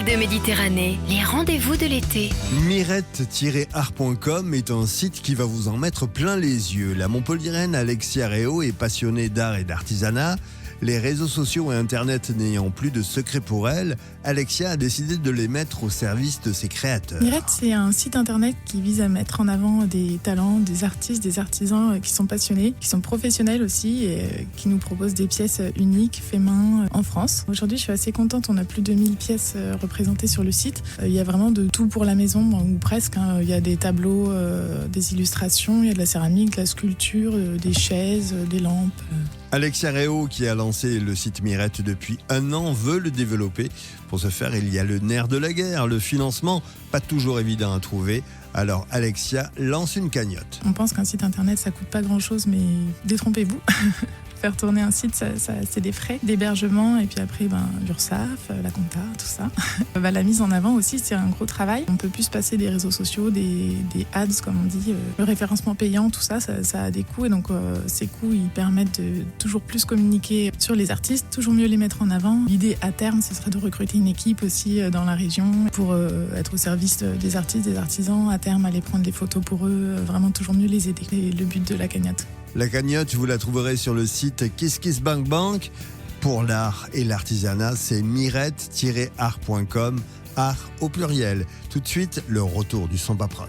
Belles de Méditerranée, les rendez-vous de l'été. Mirette-art.com est un site qui va vous en mettre plein les yeux. La Montpelliéraine Alexia Réau est passionnée d'art et d'artisanat. Les réseaux sociaux et Internet n'ayant plus de secret pour elle, Alexia a décidé de les mettre au service de ses créateurs. Mirette, c'est un site internet qui vise à mettre en avant des talents, des artistes, des artisans qui sont passionnés, qui sont professionnels aussi et qui nous proposent des pièces uniques, fait main en France. Aujourd'hui, je suis assez contente, on a plus de 1000 pièces représentées sur le site. Il y a vraiment de tout pour la maison, ou presque. Il y a des tableaux, des illustrations, il y a de la céramique, de la sculpture, des chaises, des lampes. Alexia Réau, qui a lancé le site Mirette depuis 1 an, veut le développer. Pour ce faire, il y a le nerf de la guerre, le financement, pas toujours évident à trouver. Alors Alexia lance une cagnotte. On pense qu'un site internet, ça coûte pas grand-chose, mais détrompez-vous. Faire tourner un site, ça, c'est des frais d'hébergement et puis après l'URSSAF, la compta, tout ça. La mise en avant aussi, c'est un gros travail. On peut plus se passer des réseaux sociaux, des ads comme on dit, le référencement payant, tout ça, ça a des coûts et donc ces coûts ils permettent de toujours plus communiquer sur les artistes, toujours mieux les mettre en avant. L'idée à terme, ce serait de recruter une équipe aussi dans la région pour être au service des artistes, des artisans, à terme aller prendre des photos pour eux, vraiment toujours mieux les aider. C'est le but de la cagnotte. La cagnotte, vous la trouverez sur le site KissKissBankBank. Pour l'art et l'artisanat, c'est mirette-art.com, art au pluriel. Tout de suite, le retour du son paprot.